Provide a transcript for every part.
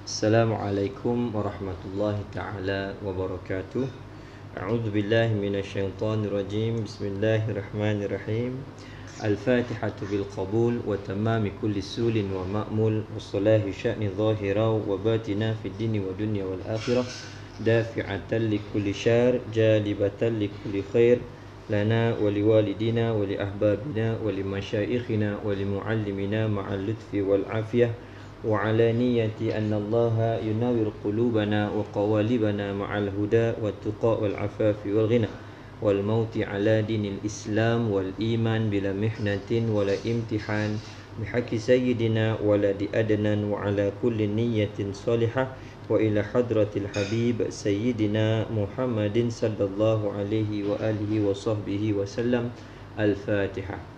Assalamualaikum warahmatullahi ta'ala wabarakatuh. A'udzu billahi minasyaitonir rajim. Bismillahirrahmanirrahim. Al-Fatihatu bil qabul wa tamami kulli sulin wa ma'mul wa salahi sya'ni zahira wa batina fid dini wa dunya wal akhirah, dafi'atan li kulli syar, jalibatan li kulli khair lana wa liwalidina wa li ahbabina wa li masyaikhina wa li muallimina ma'al lutfi wal afiyah wa ala niyyati anna Allah yunawwir qulubana wa qawalibana ma'al huda wat tuqa wal afafi wal ghina wal mauti ala dinil islam wal iman bila mihnatin wala imtihan bihaqqi sayyidina waladi adnan wa ala kulli niyyatin salihah wa ila hadratil habib sayyidina Muhammadin sallallahu alaihi wa alihi wa sahbihi wa sallam. Al-Fatihah.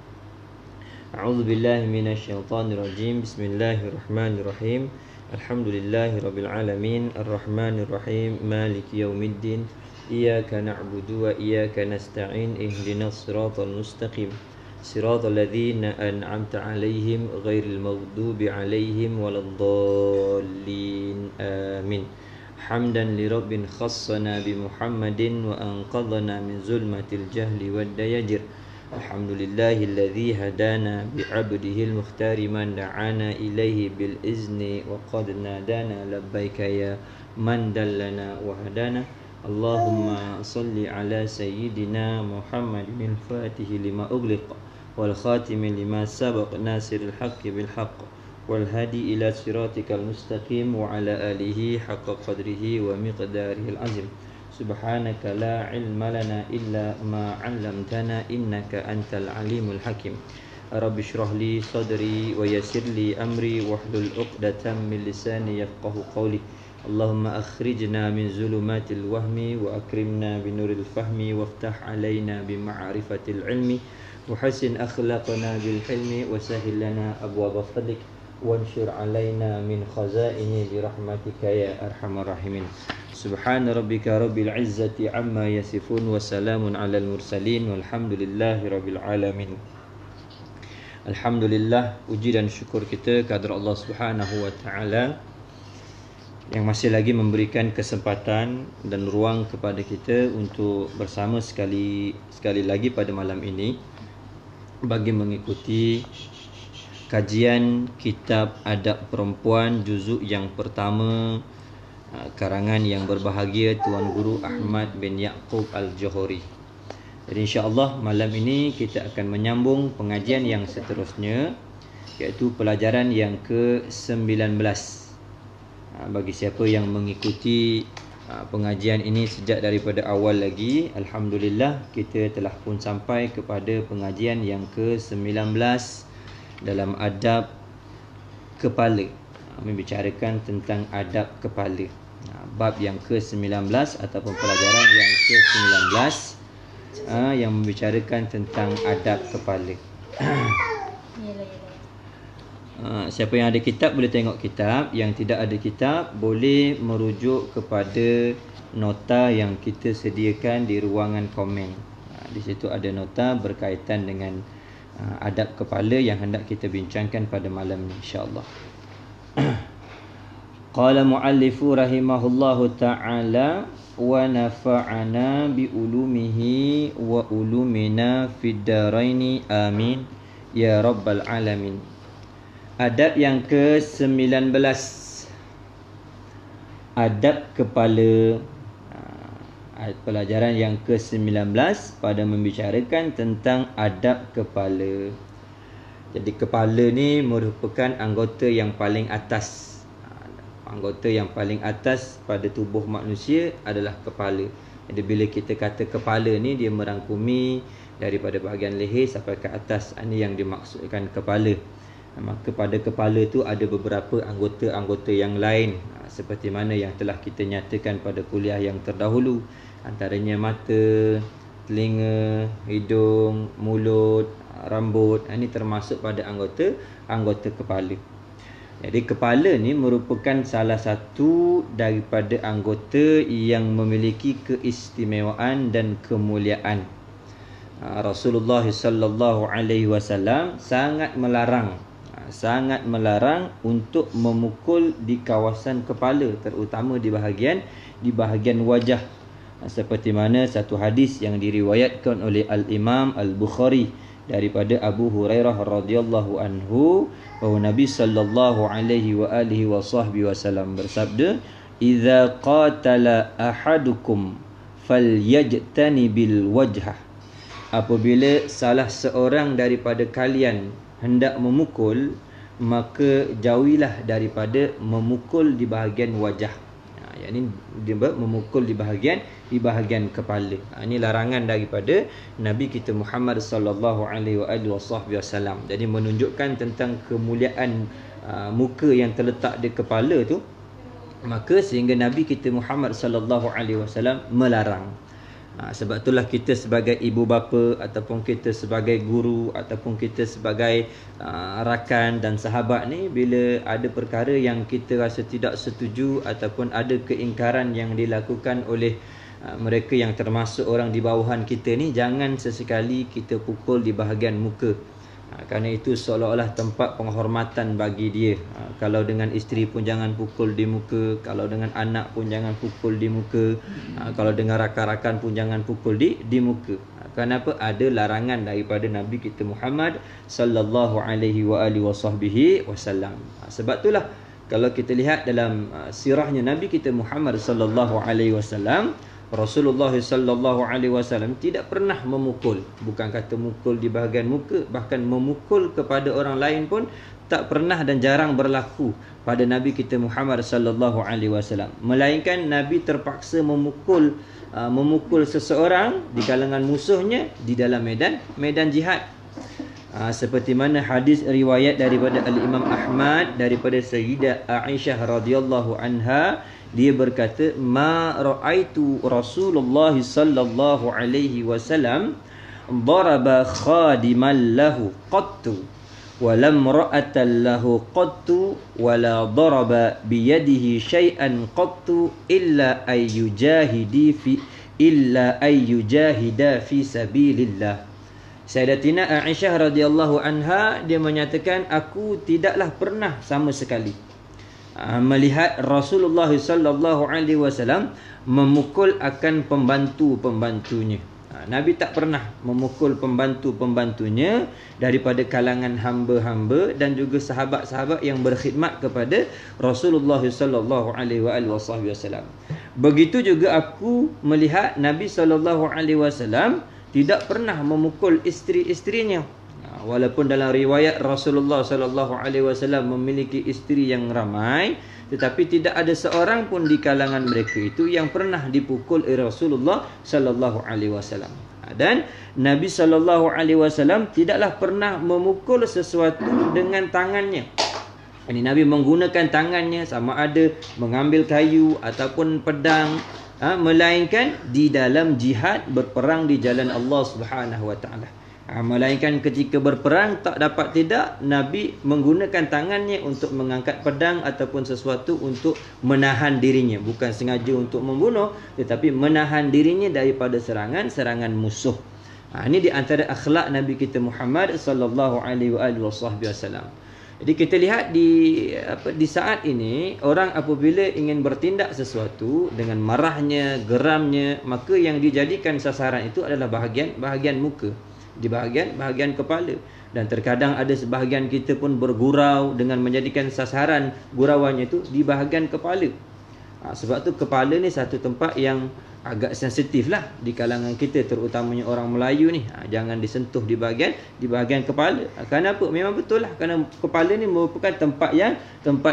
A'udzu billahi minasyaitonir rajim. Bismillahirrahmanirrahim. Alhamdulillahi rabbil alamin, arrahmanir rahim, maliki yaumiddin. Iyyaka na'budu wa iyyaka nasta'in. Ihdinas siratal mustaqim. Siratal ladzina an'amta 'alaihim ghairil maghdubi 'alaihim waladdallin. Amin. Hamdan li rabbin khassana bi Muhammadin wa anqadhana min zulmatil jahli wad dayajir. Alhamdulillahilladzi hadana bi'abdihi al-mukhtari man da'ana ilaihi bil izni wa qad nadana labbaika ya man dallana wa hadana. Allahumma salli ala sayyidina Muhammadin al-fatihi lima ughliq wal khatimi lima sabaq nasiril haqqi bil haqq wal hadi ila siratikal mustaqim wa ala alihi haqqa qadrihi wa miqdarihi al-azim. Subhanaka la ilma lana illa ma 'allamtana innaka antal alimul hakim. Rabbi shrah li sadri wa yassir li amri wahlul 'uqdatam min lisani yafqahu qawli. Allahumma akhrijna min zulumatil wahmi wa akrimna binuril fahmi waftah 'alaina bima'rifatil ilmi wa hassin akhlaqana bil hilmi wa sahhil lana abwaaba fadlik wanshur 'alaina min khazaini bi rahmatika ya arhamar rahimin. Subhana rabbika rabbil izzati amma yasifun wa salamun alal mursalin walhamdulillahi rabbil alamin. Alhamdulillah, puji dan syukur kita kepada Allah Subhanahu wa taala yang masih lagi memberikan kesempatan dan ruang kepada kita untuk bersama sekali lagi pada malam ini bagi mengikuti kajian kitab Adab Perempuan juzuk yang pertama, karangan yang berbahagia Tuan Guru Ahmad bin Yaqub Al-Johori. Jadi insya-Allah malam ini kita akan menyambung pengajian yang seterusnya, iaitu pelajaran yang ke-19. Bagi siapa yang mengikuti pengajian ini sejak daripada awal lagi, alhamdulillah kita telah pun sampai kepada pengajian yang ke-19 dalam adab kepala. Membicarakan tentang adab kepala. Bab yang ke-19 ataupun pelajaran yang ke-19 yang membicarakan tentang adab kepala. Siapa yang ada kitab boleh tengok kitab, yang tidak ada kitab boleh merujuk kepada nota yang kita sediakan di ruangan komen. Di situ ada nota berkaitan dengan adab kepala yang hendak kita bincangkan pada malam ini insya-Allah. Qala muallifu rahimahullahu ta'ala wa nafa'ana bi ulumihi wa ulumina fid daraini amin ya rabbal alamin. Adab yang ke-19, adab kepala. Pelajaran yang ke-19 pada membicarakan tentang adab kepala. Jadi kepala ni merupakan anggota yang paling atas. Anggota yang paling atas pada tubuh manusia adalah kepala. Jadi bila kita kata kepala ni, dia merangkumi daripada bahagian leher sampai ke atas. Ini yang dimaksudkan kepala. Maka pada kepala tu ada beberapa anggota-anggota yang lain, seperti mana yang telah kita nyatakan pada kuliah yang terdahulu. Antaranya mata, telinga, hidung, mulut, rambut. Ini termasuk pada anggota kepala. Jadi kepala ni merupakan salah satu daripada anggota yang memiliki keistimewaan dan kemuliaan. Rasulullah sallallahu alaihi wasallam sangat melarang sangat melarang untuk memukul di kawasan kepala, terutama di bahagian wajah. Seperti mana satu hadis yang diriwayatkan oleh Al-Imam Al-Bukhari daripada Abu Hurairah radhiyallahu anhu, bahawa Nabi sallallahu alaihi wa alihi wasallam bersabda, "Idza qatala ahadukum falyajtani bil wajhah." Apabila salah seorang daripada kalian hendak memukul, maka jauhilah daripada memukul di bahagian wajah. Yakni dia memukul di bahagian kepala. Ini larangan daripada Nabi kita Muhammad sallallahu alaihi wasallam. Jadi menunjukkan tentang kemuliaan muka yang terletak di kepala tu, maka sehingga Nabi kita Muhammad sallallahu alaihi wasallam melarang. Sebab itulah kita sebagai ibu bapa, ataupun kita sebagai guru, ataupun kita sebagai rakan dan sahabat ni, bila ada perkara yang kita rasa tidak setuju ataupun ada keingkaran yang dilakukan oleh mereka yang termasuk orang di bawahan kita ni, jangan sesekali kita pukul di bahagian muka. Kerana itu seolah-olah tempat penghormatan bagi dia. Kalau dengan isteri pun jangan pukul di muka, kalau dengan anak pun jangan pukul di muka, kalau dengan rakan-rakan pun jangan pukul di muka. Kenapa? Ada larangan daripada Nabi kita Muhammad sallallahu alaihi wasallam. Sebab itulah kalau kita lihat dalam sirahnya Nabi kita Muhammad sallallahu alaihi wasallam, Rasulullah sallallahu alaihi wasallam tidak pernah memukul. Bukan kata mukul di bahagian muka, bahkan memukul kepada orang lain pun tak pernah dan jarang berlaku pada Nabi kita Muhammad sallallahu alaihi wasallam. Melainkan Nabi terpaksa memukul seseorang di kalangan musuhnya di dalam medan jihad. Seperti mana hadis riwayat daripada Al-Imam Ahmad daripada Sayyidah Aisyah radhiyallahu anha, dia berkata, "Ma ra'aitu Rasulullah sallallahu alaihi wasallam daraba khadiman lahu qattu wa lam ra'atan lahu qattu wa la daraba bi yadihi shay'an qattu illa ayyujahida fi sabilillah." Sayyidatina Aisyah radhiyallahu anha, dia menyatakan, aku tidaklah pernah sama sekali melihat Rasulullah sallallahu alaihi wasallam memukul akan pembantu-pembantunya. Nabi tak pernah memukul pembantu-pembantunya daripada kalangan hamba-hamba dan juga sahabat-sahabat yang berkhidmat kepada Rasulullah sallallahu alaihi wasallam. Begitu juga aku melihat Nabi sallallahu alaihi wasallam tidak pernah memukul isteri-isterinya. Walaupun dalam riwayat Rasulullah sallallahu alaihi wasallam memiliki isteri yang ramai, tetapi tidak ada seorang pun di kalangan mereka itu yang pernah dipukul oleh Rasulullah sallallahu alaihi wasallam. Dan Nabi sallallahu alaihi wasallam tidaklah pernah memukul sesuatu dengan tangannya. Ini Nabi menggunakan tangannya, sama ada mengambil kayu ataupun pedang, melainkan di dalam jihad, berperang di jalan Allah Subhanahu wa taala. Melainkan ketika berperang, tak dapat tidak, Nabi menggunakan tangannya untuk mengangkat pedang ataupun sesuatu untuk menahan dirinya. Bukan sengaja untuk membunuh, tetapi menahan dirinya daripada serangan musuh. Ini di antara akhlak Nabi kita Muhammad sallallahu alaihi wasallam. Jadi kita lihat di saat ini, orang apabila ingin bertindak sesuatu dengan marahnya, geramnya, maka yang dijadikan sasaran itu adalah bahagian muka, di bahagian kepala. Dan terkadang ada sebahagian kita pun bergurau dengan menjadikan sasaran gurauannya itu di bahagian kepala. Sebab tu kepala ni satu tempat yang agak sensitif lah di kalangan kita, terutamanya orang Melayu ni. Jangan disentuh di bahagian kepala. Kenapa? Memang betul lah, kerana kepala ni merupakan tempat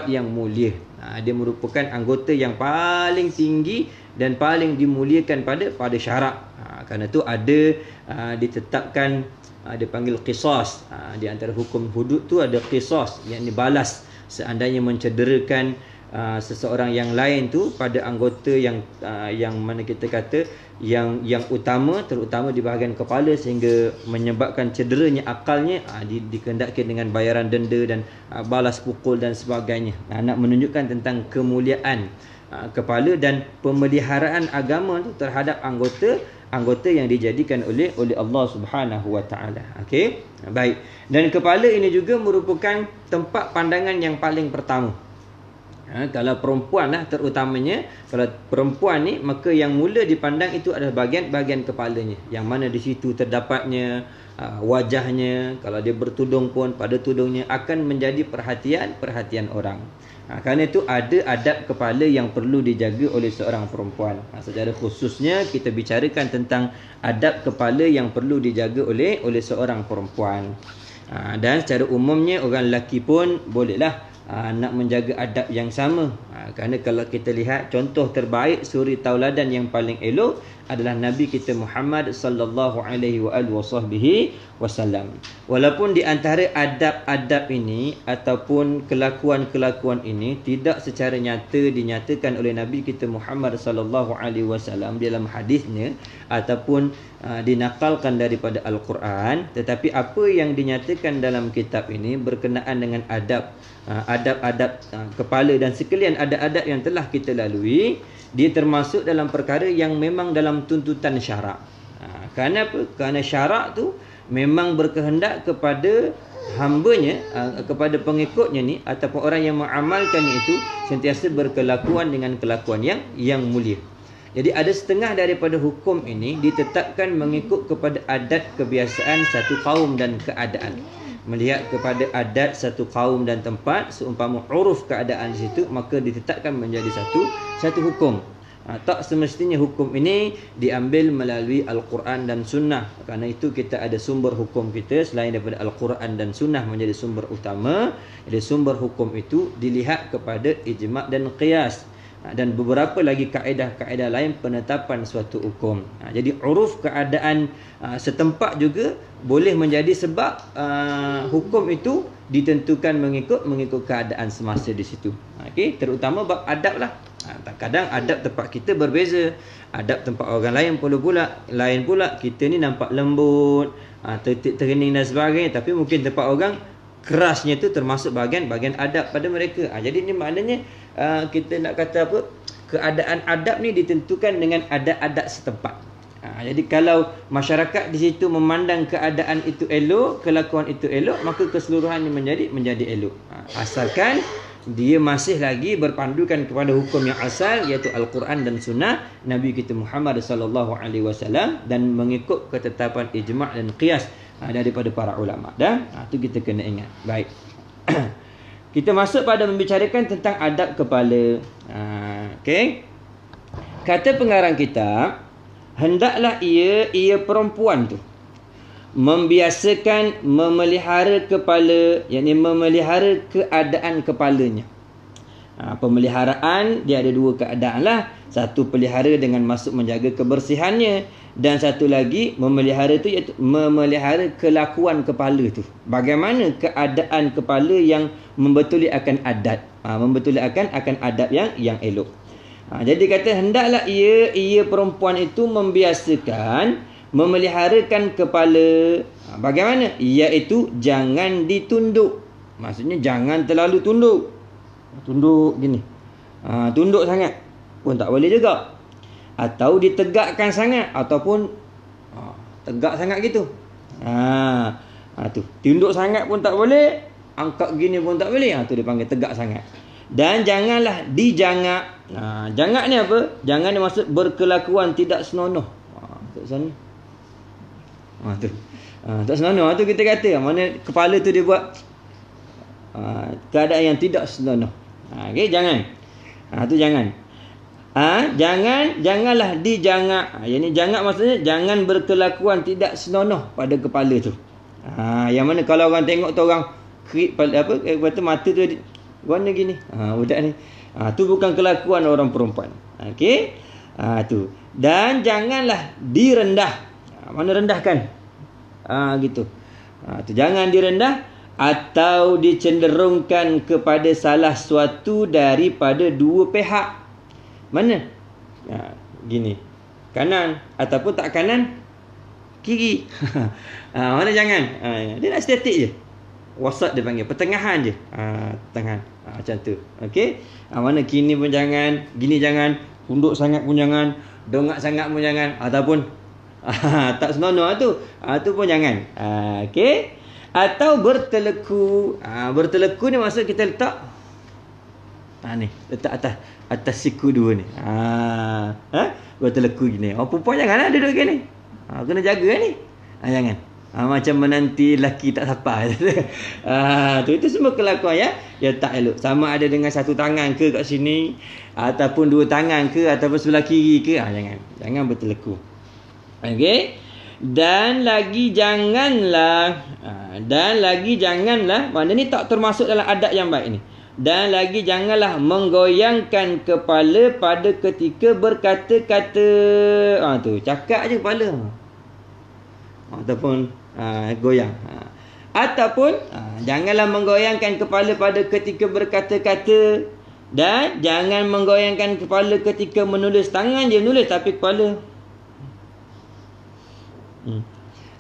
yang mulia. Dia merupakan anggota yang paling tinggi dan paling dimuliakan pada syarak. Kerana tu ada ditetapkan, dipanggil qisas. Di antara hukum hudud tu ada qisas, yang dibalas seandainya mencederakan seseorang yang lain tu pada anggota yang mana kita kata yang utama, terutama di bahagian kepala, sehingga menyebabkan cederanya akalnya, dikehendaki dengan bayaran denda dan balas pukul dan sebagainya. Nak menunjukkan tentang kemuliaan kepala dan pemeliharaan agama tu terhadap anggota yang dijadikan oleh Allah Subhanahu wa taala. Okey. Baik. Dan kepala ini juga merupakan tempat pandangan yang paling pertama. Kalau perempuan lah terutamanya, kalau perempuan ni, maka yang mula dipandang itu adalah bahagian-bahagian kepalanya, yang mana di situ terdapatnya wajahnya. Kalau dia bertudung pun, pada tudungnya akan menjadi perhatian orang. Kerana itu ada adab kepala yang perlu dijaga oleh seorang perempuan. Secara khususnya kita bicarakan tentang adab kepala yang perlu dijaga oleh seorang perempuan. Dan secara umumnya orang lelaki pun bolehlah nak menjaga adab yang sama. Kerana kalau kita lihat contoh terbaik, suri tauladan yang paling elok adalah Nabi kita Muhammad sallallahu alaihi wasallam. Walaupun di antara adab-adab ini ataupun kelakuan-kelakuan ini tidak secara nyata dinyatakan oleh Nabi kita Muhammad sallallahu alaihi wasallam dalam hadisnya ataupun dinakalkan daripada Al-Quran, tetapi apa yang dinyatakan dalam kitab ini berkenaan dengan adab-adab kepala dan sekalian adab-adab yang telah kita lalui, dia termasuk dalam perkara yang memang dalam tuntutan syarak. Kerana apa? Kerana syarak tu memang berkehendak kepada hambanya, kepada pengikutnya ni ataupun orang yang mengamalkannya itu sentiasa berkelakuan dengan kelakuan yang mulia. Jadi ada setengah daripada hukum ini ditetapkan mengikut kepada adat kebiasaan satu kaum dan keadaan. Melihat kepada adat satu kaum dan tempat, seumpama uruf keadaan di situ, maka ditetapkan menjadi satu hukum. Tak semestinya hukum ini diambil melalui Al-Quran dan Sunnah. Kerana itu kita ada sumber hukum kita selain daripada Al-Quran dan Sunnah menjadi sumber utama. Jadi sumber hukum itu dilihat kepada ijma' dan qiyas. Dan beberapa lagi kaedah-kaedah lain penetapan suatu hukum. Jadi uruf keadaan setempat juga boleh menjadi sebab hukum itu ditentukan mengikut keadaan semasa di situ. Okey, terutama bab adab lah. Kadang adab tempat kita berbeza, adab tempat orang lain lain pula. Kita ni nampak lembut, tertib terening dan sebagainya, tapi mungkin tempat orang kerasnya tu termasuk bahagian adab pada mereka. Jadi ni maknanya kita nak kata apa, keadaan adab ni ditentukan dengan adat-adat setempat. Jadi kalau masyarakat di situ memandang keadaan itu elok, kelakuan itu elok, maka keseluruhannya menjadi elok. Asalkan dia masih lagi berpandukan kepada hukum yang asal, iaitu Al-Quran dan Sunnah Nabi kita Muhammad sallallahu alaihi wasallam, dan mengikut ketetapan ijma' dan qiyas daripada para ulama. Dan itu kita kena ingat. Baik. Kita masuk pada membicarakan tentang adab kepala. Okey. Kata pengarang kitab, hendaklah ia perempuan tu membiasakan memelihara kepala, yakni memelihara keadaan kepalanya. Pemeliharaan dia ada dua keadaan lah. Satu, pelihara dengan maksud menjaga kebersihannya, dan satu lagi memelihara tu iaitu memelihara kelakuan kepala tu. Bagaimana keadaan kepala yang membetuli akan adat, membetuli akan adab yang elok. Jadi kata hendaklah ia perempuan itu membiasakan memeliharakan kepala. Bagaimana? Iaitu jangan ditunduk. Maksudnya jangan terlalu tunduk. Tunduk gini. Tunduk sangat pun tak boleh juga. Atau ditegakkan sangat, ataupun tegak sangat gitu. Tu tunduk sangat pun tak boleh, angkat gini pun tak boleh. Tu dipanggil tegak sangat. Dan janganlah dijangak. Jangak ni apa? Jangan ni maksud berkelakuan tidak senonoh. Tak sana. Tak senonoh tu kita kata. Mana kepala tu dia buat keadaan yang tidak senonoh. Okey, jangan. Tu jangan. Janganlah dijangak. Yang ni jangak maksudnya jangan berkelakuan tidak senonoh pada kepala tu. Yang mana kalau orang tengok tu orang krip apa kata mata tu warna gini. Budak ni. Tu bukan kelakuan orang perempuan. Okey. Tu. Dan janganlah direndah. Mana rendahkan? Gitu. Tu jangan direndah atau dicenderungkan kepada salah suatu daripada dua pihak. Mana? Gini. Kanan ataupun tak kanan, kiri. Mana jangan? Dia nak statik je. Wasat dia panggil, pertengahan je. Pertengahan. Macam tu. Okey. Mana kini pun jangan, gini jangan, tunduk sangat pun jangan, dongak sangat pun jangan, ataupun Tak senonoh tu. Tu pun jangan. Okey. Atau berteleku. Berteleku ni maksud kita letak ni, letak atas siku dua ni. Berteleku gini. Perempuan janganlah duduk gini. Kena jaga ni. Jangan. Macam menanti lelaki tak sapa. Itu semua kelakuan yang tak elok. Sama ada dengan satu tangan ke kat sini, ataupun dua tangan ke, ataupun sebelah kiri ke. Jangan berteleku. Okey. Dan lagi janganlah, mana ni tak termasuk dalam adab yang baik ni. Dan lagi janganlah menggoyangkan kepala pada ketika berkata-kata. Tu cakap je kepala. Ataupun goyang. Ataupun janganlah menggoyangkan kepala pada ketika berkata-kata. Dan jangan menggoyangkan kepala ketika menulis. Tangan je menulis tapi kepala.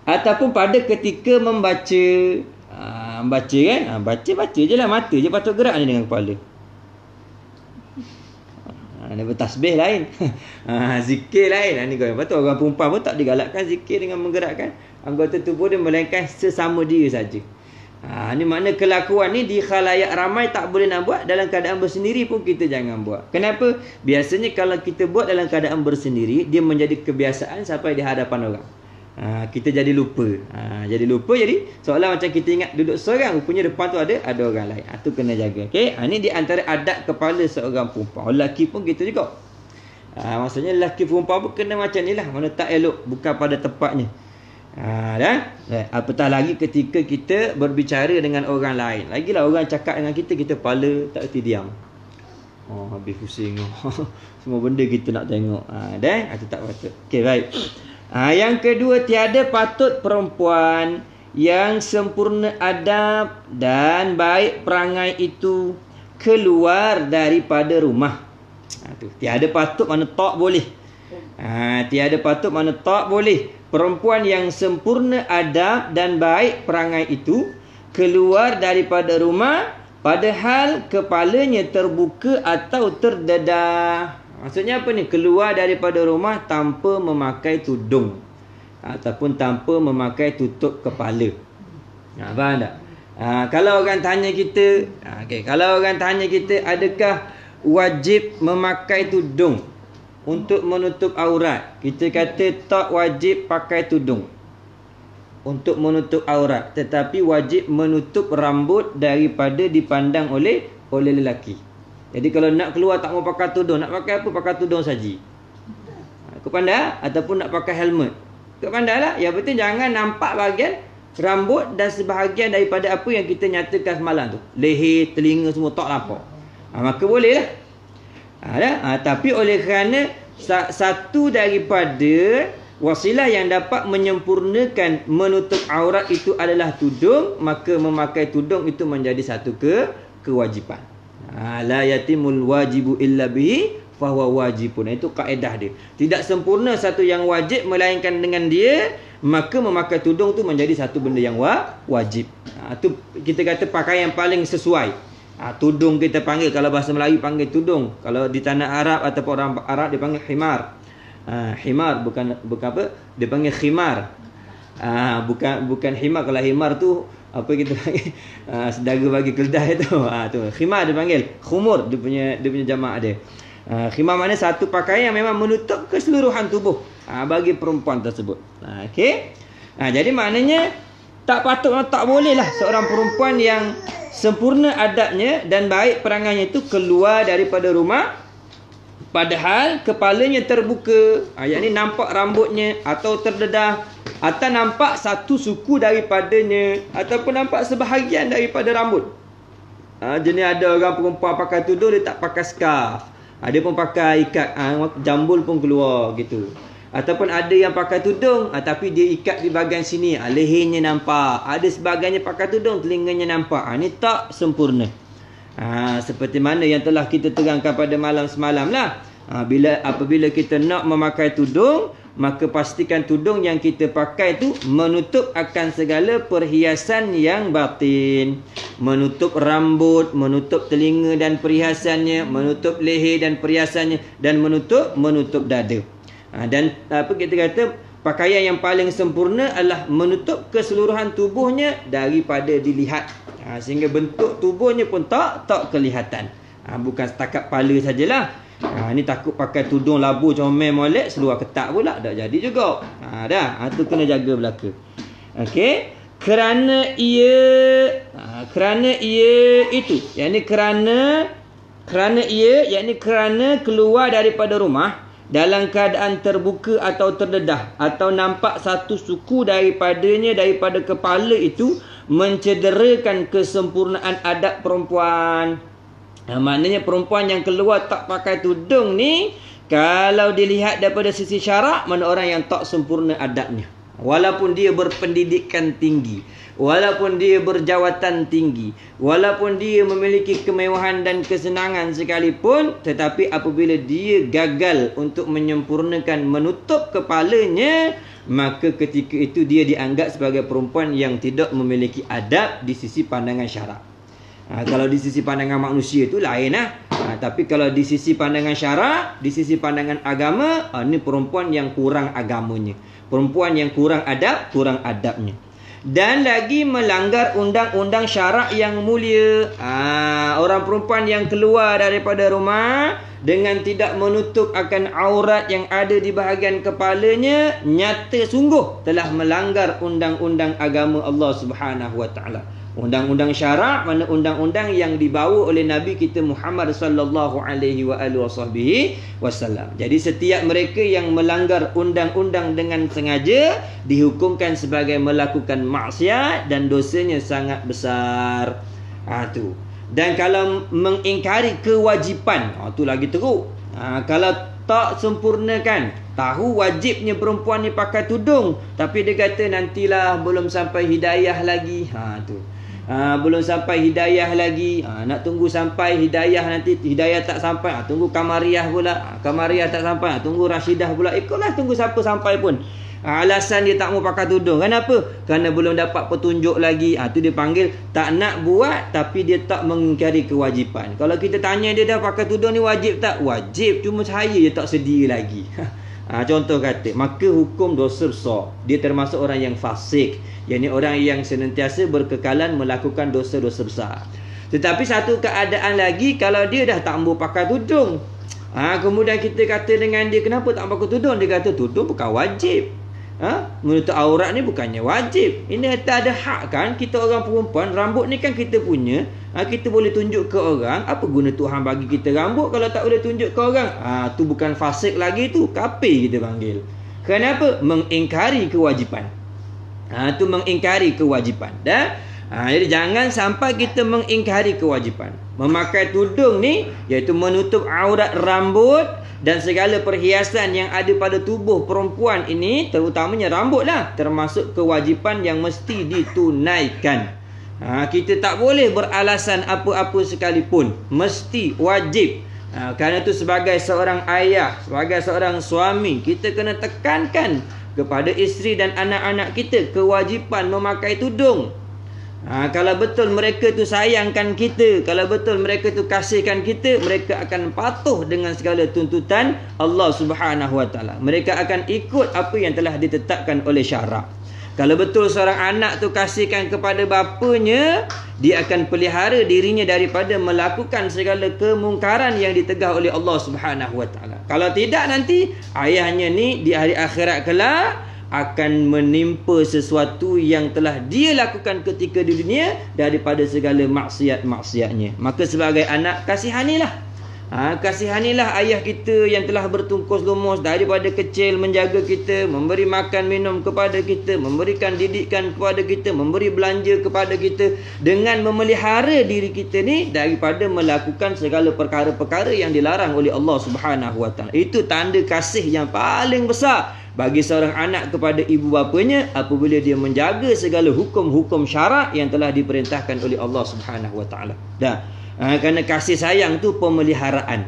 Ataupun pada ketika membaca. Baca kan, baca je lah. Mata je patut gerak ni dengan kepala. Ada bertasbih lain. Zikir lain. Ni kau patut orang perempuan pun tak digalakkan zikir dengan menggerakkan anggota tubuh dia, melainkan sesama dia saja. Ni makna kelakuan ni di khalayak ramai tak boleh nak buat. Dalam keadaan bersendiri pun kita jangan buat. Kenapa? Biasanya kalau kita buat dalam keadaan bersendiri, dia menjadi kebiasaan sampai di hadapan orang. Kita jadi lupa. Jadi seolah macam kita ingat duduk seorang, rupanya depan tu ada orang lain. Tu kena jaga. Okey, ini di antara adab kepala seorang perempuan. Lelaki pun gitu juga. Maksudnya lelaki perempuan pun kena macam ni lah. Mana tak elok, bukan pada tempatnya. Apatah lagi ketika kita berbicara dengan orang lain. Lagilah orang cakap dengan kita, kita kepala tak erti diam. Habis pusing. Semua benda kita nak tengok. Itu tak patut. Okey, baik. Yang kedua, tiada patut perempuan yang sempurna adab dan baik perangai itu keluar daripada rumah. Tiada patut mana tak boleh. Tiada patut mana tak boleh. Perempuan yang sempurna adab dan baik perangai itu keluar daripada rumah padahal kepalanya terbuka atau terdedah. Maksudnya apa ni? Keluar daripada rumah tanpa memakai tudung ataupun tanpa memakai tutup kepala. Faham tak? Kalau orang tanya kita, kalau orang tanya kita, adakah wajib memakai tudung untuk menutup aurat? Kita kata tak wajib pakai tudung untuk menutup aurat, tetapi wajib menutup rambut daripada dipandang oleh lelaki. Jadi kalau nak keluar tak mau pakai tudung, nak pakai apa? Pakai tudung saji. Kau pandai? Ataupun nak pakai helmet. Kau pandai lah. Yang penting jangan nampak bahagian rambut dan sebahagian daripada apa yang kita nyatakan semalam tu. Leher, telinga semua tak nampak. Maka boleh lah. Tapi oleh kerana satu daripada wasilah yang dapat menyempurnakan menutup aurat itu adalah tudung, maka memakai tudung itu menjadi satu kewajipan. La yatimul wajibu illa bihi fahuwa wajibun. Itu kaedah dia. Tidak sempurna satu yang wajib melainkan dengan dia, maka memakai tudung tu menjadi satu benda yang wajib. Tu kita kata pakaian paling sesuai. Tudung kita panggil, kalau bahasa Melayu panggil tudung. Kalau di tanah Arab ataupun orang Arab dia panggil khimar. Himar bukan apa? Dia panggil khimar. Bukan himar. Kalau himar tu apa kita panggil, sedara bagi keledai tu. Tu khimar dia panggil. Khumur dia punya jamak dia. Khimar maknanya satu pakaian yang memang menutup keseluruhan tubuh bagi perempuan tersebut. Okey. Jadi maknanya tak patut, tak boleh lah seorang perempuan yang sempurna adabnya dan baik perangainya itu keluar daripada rumah padahal kepalanya terbuka. Yang ni nampak rambutnya atau terdedah, atau nampak satu suku daripadanya, ataupun nampak sebahagian daripada rambut. Jenis ada orang perempuan pakai tudung, dia tak pakai scarf. Dia pun pakai ikat, jambul pun keluar gitu. Ataupun ada yang pakai tudung, tapi dia ikat di bahagian sini, lehernya nampak. Ada sebagainya pakai tudung, telinganya nampak. Ini tak sempurna. Seperti mana yang telah kita terangkan pada malam semalam lah. Apabila kita nak memakai tudung, maka pastikan tudung yang kita pakai tu menutup akan segala perhiasan yang batin. Menutup rambut, menutup telinga dan perhiasannya, menutup leher dan perhiasannya, dan menutup dada. Dan apa kita kata, pakaian yang paling sempurna adalah menutup keseluruhan tubuhnya daripada dilihat. Sehingga bentuk tubuhnya pun tak kelihatan. Bukan setakat kepala sajalah. Ni takut pakai tudung labu comel molek seluar ketat pula tak jadi juga. Tu kena jaga belaka. Okey, kerana ia itu, yakni kerana keluar daripada rumah dalam keadaan terbuka atau terdedah atau nampak satu suku daripada kepala itu mencederakan kesempurnaan adab perempuan. Maknanya perempuan yang keluar tak pakai tudung ni, kalau dilihat daripada sisi syarak, mana orang yang tak sempurna adabnya. Walaupun dia berpendidikan tinggi, walaupun dia berjawatan tinggi, walaupun dia memiliki kemewahan dan kesenangan sekalipun, tetapi apabila dia gagal untuk menyempurnakan menutup kepalanya, maka ketika itu dia dianggap sebagai perempuan yang tidak memiliki adab di sisi pandangan syarak. Kalau di sisi pandangan manusia itu lain tapi kalau di sisi pandangan syarak, di sisi pandangan agama, ini perempuan yang kurang agamanya, perempuan yang kurang adabnya. Dan lagi melanggar undang-undang syarak yang mulia. Orang perempuan yang keluar daripada rumah dengan tidak menutup akan aurat yang ada di bahagian kepalanya, nyata sungguh telah melanggar undang-undang agama Allah Subhanahu Wa Taala. Undang-undang syarak mana undang-undang yang dibawa oleh Nabi kita Muhammad sallallahu alaihi wasallam. Jadi setiap mereka yang melanggar undang-undang dengan sengaja dihukumkan sebagai melakukan maksiat dan dosanya sangat besar. Tu. Dan kalau mengingkari kewajipan, tu lagi teruk. Kalau tak sempurnakan, tahu wajibnya perempuan ni pakai tudung, tapi dia kata nantilah, belum sampai hidayah lagi. Belum sampai hidayah lagi, nak tunggu sampai hidayah, nanti hidayah tak sampai, tunggu Kamariah pula, Kamariah tak sampai, tunggu Rashidah pula, ikutlah tunggu sampai pun. Alasan dia tak mau pakai tudung, kenapa? Kerana belum dapat petunjuk lagi. Tu dia panggil tak nak buat, tapi dia tak mengingkari kewajipan. Kalau kita tanya dia dah pakai tudung ni wajib tak? Wajib, cuma saya je tak sedia lagi. Contoh kata, maka hukum dosa besar. Dia termasuk orang yang fasik, yakni orang yang senantiasa berkekalan melakukan dosa-dosa besar. Tetapi satu keadaan lagi, kalau dia dah tak mau pakai tudung, kemudian kita kata dengan dia, kenapa tak pakai tudung? Dia kata tudung bukan wajib. Menutup aurat ni bukannya wajib. Ini ada hak kan, kita orang perempuan, rambut ni kan kita punya. Kita boleh tunjuk ke orang. Apa guna Tuhan bagi kita rambut kalau tak boleh tunjuk ke orang? Tu bukan fasik lagi, tu kafir kita panggil. Kenapa? Mengingkari kewajipan. Tu mengingkari kewajipan. Jadi jangan sampai kita mengingkari kewajipan. Memakai tudung ni iaitu menutup aurat rambut dan segala perhiasan yang ada pada tubuh perempuan ini, terutamanya rambut lah, termasuk kewajipan yang mesti ditunaikan. Kita tak boleh beralasan apa-apa sekalipun, mesti wajib. Kerana itu sebagai seorang ayah, sebagai seorang suami, kita kena tekankan kepada isteri dan anak-anak kita kewajipan memakai tudung. Kalau betul mereka tu sayangkan kita, kalau betul mereka tu kasihkan kita, mereka akan patuh dengan segala tuntutan Allah Subhanahu Wa Taala. Mereka akan ikut apa yang telah ditetapkan oleh syarak. Kalau betul seorang anak tu kasihkan kepada bapanya, dia akan pelihara dirinya daripada melakukan segala kemungkaran yang ditegah oleh Allah Subhanahu Wa Taala. Kalau tidak, nanti ayahnya ni di hari akhirat kelak akan menimpa sesuatu yang telah dia lakukan ketika di dunia daripada segala maksiat-maksiatnya. Maka sebagai anak, kasihanilah. Kasihanilah ayah kita yang telah bertungkus lumus daripada kecil menjaga kita, memberi makan minum kepada kita, memberikan didikan kepada kita, memberi belanja kepada kita, dengan memelihara diri kita ni daripada melakukan segala perkara-perkara yang dilarang oleh Allah Subhanahu Wa Taala. Itu tanda kasih yang paling besar bagi seorang anak kepada ibu bapanya apabila dia menjaga segala hukum-hukum syarak yang telah diperintahkan oleh Allah Subhanahu Wa Taala. Kerana kasih sayang tu pemeliharaan.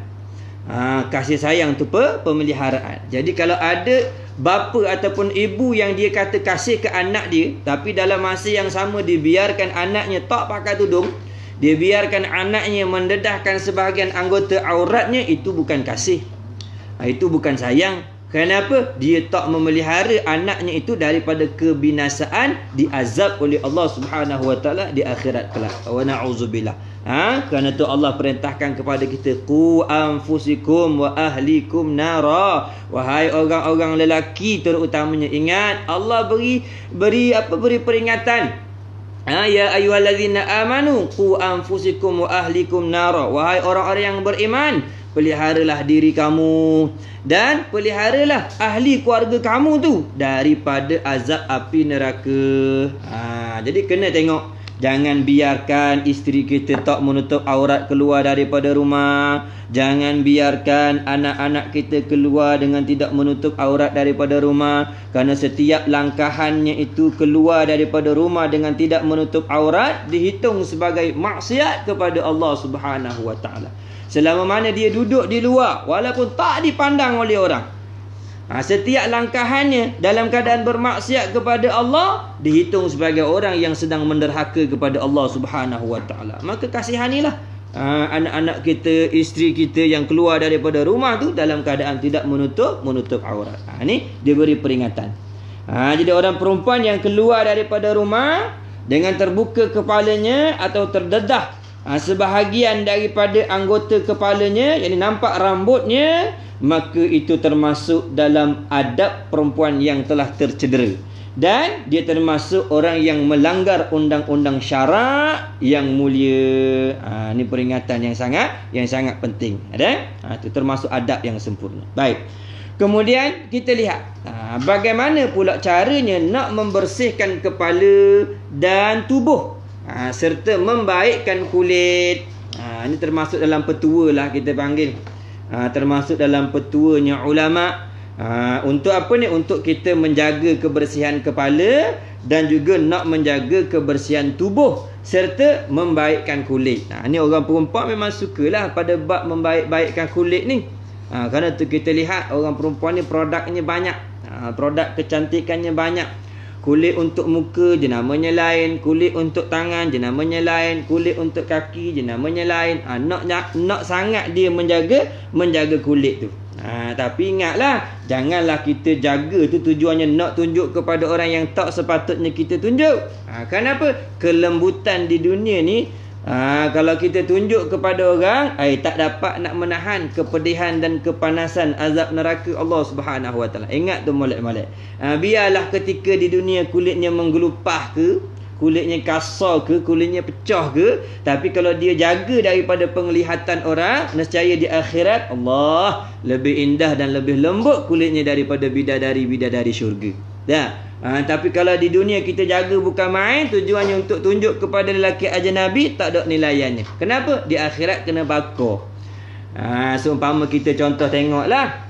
Kasih sayang tu pemeliharaan. Jadi kalau ada bapa ataupun ibu yang dia kata kasih ke anak dia, tapi dalam masa yang sama dia biarkan anaknya tak pakai tudung, dia biarkan anaknya mendedahkan sebahagian anggota auratnya, itu bukan kasih. Itu bukan sayang. Kenapa? Dia tak memelihara anaknya itu daripada kebinasaan, diazab oleh Allah Subhanahu Wa Taala di akhirat kelak. Wa na'udzubillah. Kerana tu Allah perintahkan kepada kita, qu anfusikum wa ahlikum nara. Wahai orang-orang lelaki terutamanya, ingat Allah beri peringatan. Ya ayyuhallazina amanu qu anfusikum wa ahlikum nara. Wahai orang-orang yang beriman, peliharalah diri kamu dan peliharalah ahli keluarga kamu tu daripada azab api neraka. Jadi kena tengok, jangan biarkan isteri kita tak menutup aurat keluar daripada rumah. Jangan biarkan anak-anak kita keluar dengan tidak menutup aurat daripada rumah. Kerana setiap langkahannya itu keluar daripada rumah dengan tidak menutup aurat dihitung sebagai maksiat kepada Allah Subhanahu Wa Taala. Selama mana dia duduk di luar walaupun tak dipandang oleh orang, setiap langkahannya dalam keadaan bermaksiat kepada Allah dihitung sebagai orang yang sedang menderhaka kepada Allah Subhanahu Wa Taala. Maka kasihanilah anak-anak kita, isteri kita yang keluar daripada rumah tu dalam keadaan tidak menutup aurat. Ni dia beri peringatan. Jadi orang perempuan yang keluar daripada rumah dengan terbuka kepalanya atau terdedah sebahagian daripada anggota kepalanya, yang nampak rambutnya, maka itu termasuk dalam adab perempuan yang telah tercedera, dan dia termasuk orang yang melanggar undang-undang syarak yang mulia. Ini peringatan yang sangat penting. Itu termasuk adab yang sempurna. Baik. Kemudian kita lihat bagaimana pula caranya nak membersihkan kepala dan tubuh, serta membaikkan kulit. Ini termasuk dalam petua lah kita panggil. Termasuk dalam petuanya ulama. Untuk apa ni? Untuk kita menjaga kebersihan kepala dan juga nak menjaga kebersihan tubuh serta membaikkan kulit. Ini orang perempuan memang sukalah pada bab membaik-baikkan kulit ni. Kerana tu kita lihat orang perempuan ni produknya banyak. Produk kecantikannya banyak. Kulit untuk muka jenamanya lain, kulit untuk tangan jenamanya lain, kulit untuk kaki jenamanya lain. Nak sangat dia menjaga kulit tu. Tapi ingatlah, janganlah kita jaga tu tujuannya nak tunjuk kepada orang yang tak sepatutnya kita tunjuk. Kenapa? Kelembutan di dunia ni, kalau kita tunjuk kepada orang, tak dapat nak menahan kepedihan dan kepanasan azab neraka Allah Subhanahu Wa Taala. Ingat tu molek-molek. Biarlah ketika di dunia kulitnya menggelupah ke, kulitnya kasar ke, kulitnya pecah ke, tapi kalau dia jaga daripada penglihatan orang, nescaya di akhirat Allah lebih indah dan lebih lembut kulitnya daripada bidadari-bidadari syurga. Tapi kalau di dunia kita jaga bukan main, tujuannya untuk tunjuk kepada lelaki ajnabi, tak ada nilaiannya. Kenapa? Di akhirat kena bakar. Seumpama kita contoh tengoklah,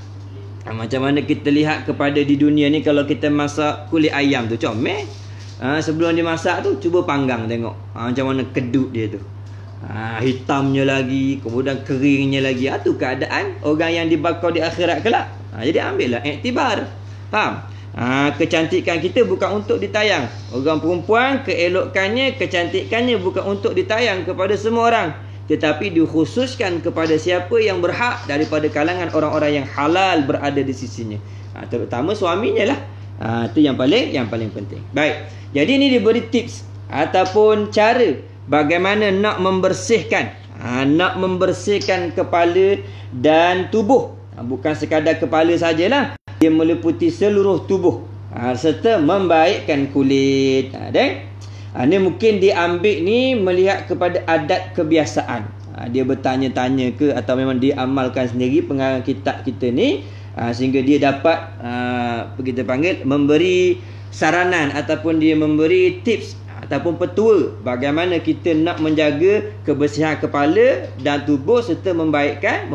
macam mana kita lihat kepada di dunia ni, kalau kita masak kulit ayam tu comel, sebelum dia masak tu cuba panggang tengok macam mana kedut dia tu, hitamnya lagi, kemudian keringnya lagi. Tu keadaan orang yang dibakar di akhirat kelak. Jadi ambillah iktibar. Faham? Kecantikan kita bukan untuk ditayang. Orang perempuan, keelokannya, kecantikannya bukan untuk ditayang kepada semua orang, tetapi dikhususkan kepada siapa yang berhak daripada kalangan orang-orang yang halal berada di sisinya, terutama suaminya lah. Itu yang paling penting. Baik. Jadi ini diberi tips ataupun cara bagaimana nak membersihkan kepala dan tubuh. Bukan sekadar kepala sajalah, dia meliputi seluruh tubuh, serta membaikkan kulit. Ini mungkin diambil ni melihat kepada adat kebiasaan. Dia bertanya-tanya ke, atau memang dia amalkan sendiri pengarang kitab kita ni, sehingga dia dapat kita panggil memberi saranan ataupun dia memberi tips ataupun petua bagaimana kita nak menjaga kebersihan kepala dan tubuh serta membaikkan